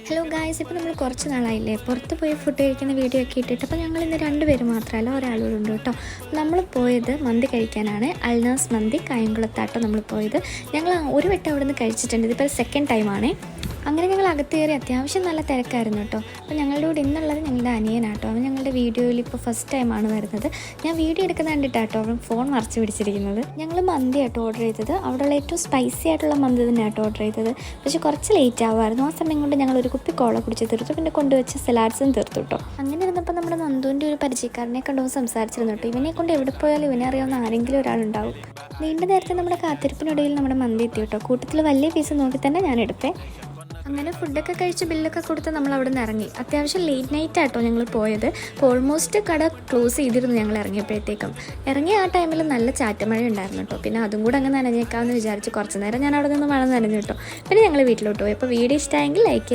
Hello guys, ഇപ്പോൾ നമ്മൾ കുറച്ച് നാളായില്ലേ പുറത്ത് പോയി ഫുഡ് കഴിക്കുന്ന വീഡിയോ ഒക്കെ ഇട്ടിട്ട്. അപ്പോൾ ഞങ്ങൾ ഇന്ന് 2 പേര് മാത്രമല്ല, ഒരാളൂടെ ഉണ്ട് കേട്ടോ. നമ്മൾ പോയത് മന്തി കഴിക്കാനാണ്. അൽനാസ് മന്തി കായംകുളത്താട്ടോ നമ്മൾ പോയത്. ഞങ്ങൾ ഒരു വട്ടം അവിടെ നിന്ന് കഴിച്ചിട്ടുണ്ട്, ഇതിപ്പോൾ സെക്കൻഡ് ടൈമാണേ. അങ്ങനെ ഞങ്ങൾ അകത്ത് കയറി, അത്യാവശ്യം നല്ല തിരക്കായിരുന്നു കേട്ടോ. അപ്പോൾ ഞങ്ങളുടെ കൂടെ ഇന്നുള്ളത് ഞങ്ങളുടെ അനിയനാട്ടോ. അവൻ ഞങ്ങളുടെ വീഡിയോയിൽ ഇപ്പോൾ ഫസ്റ്റ് ടൈമാണ് വരുന്നത്. ഞാൻ വീഡിയോ എടുക്കുന്ന കണ്ടിട്ടാട്ടോ അവൻ ഫോൺ മറച്ച് പിടിച്ചിരിക്കുന്നത്. ഞങ്ങൾ മന്തി ആട്ടോ ഓർഡർ ചെയ്തത്. അവിടെയുള്ള ഏറ്റവും സ്പൈസി ആയിട്ടുള്ള മന്തി തന്നെയാട്ടോ ഓർഡർ ചെയ്തത്. പക്ഷേ കുറച്ച് ലേറ്റ് ആവുമായിരുന്നു. ആ സമയം കൊണ്ട് ഞങ്ങൾ ഒരു കുപ്പി കോള കുടിച്ച് തീർത്തു, പിന്നെ കൊണ്ടുവച്ച് സലാഡ്സും തീർത്തു കേട്ടോ. അങ്ങനെ ഇരുന്നപ്പോൾ നമ്മുടെ നന്ദുവിൻ്റെ ഒരു പരിചയക്കാരനെ കണ്ടു സംസാരിച്ചിരുന്നു കേട്ടോ. ഇവനെ കൊണ്ട് എവിടെ പോയാലും ഇവനെ അറിയാവുന്ന ആരെങ്കിലും ഒരാളുണ്ടാവും. നീണ്ട നേരത്തെ നമ്മുടെ കാത്തിരിപ്പിനിടയിൽ നമ്മുടെ മന്തി എത്തി കേട്ടോ. കൂട്ടത്തിൽ വലിയ പീസ് നോക്കി തന്നെ ഞാൻ എടുത്തേ. അങ്ങനെ ഫുഡൊക്കെ കഴിച്ച് ബില്ലൊക്കെ കൊടുത്ത് നമ്മൾ അവിടെ നിന്ന് ഇറങ്ങി. അത്യാവശ്യം ലേറ്റ് നൈറ്റ് ആട്ടോ ഞങ്ങൾ പോയത്. അപ്പോൾ ഓൾമോസ്റ്റ് കട ക്ലോസ് ചെയ്തിരുന്നു ഞങ്ങൾ ഇറങ്ങിയപ്പോഴത്തേക്കും. ഇറങ്ങിയ ആ ടൈമിൽ നല്ല ചാറ്റമഴ ഉണ്ടായിരുന്നു കേട്ടോ. പിന്നെ അതും കൂടെ അങ്ങ് നനഞ്ഞേക്കാമെന്ന് വിചാരിച്ച് കുറച്ച് നേരം ഞാൻ അവിടെ നിന്ന് മഴ നനഞ്ഞു കേട്ടോ. പിന്നെ ഞങ്ങൾ വീട്ടിലോട്ട് പോയി. അപ്പോൾ വീഡിയോ ഇഷ്ടമായെങ്കിൽ ലൈക്ക് ചെയ്യാം.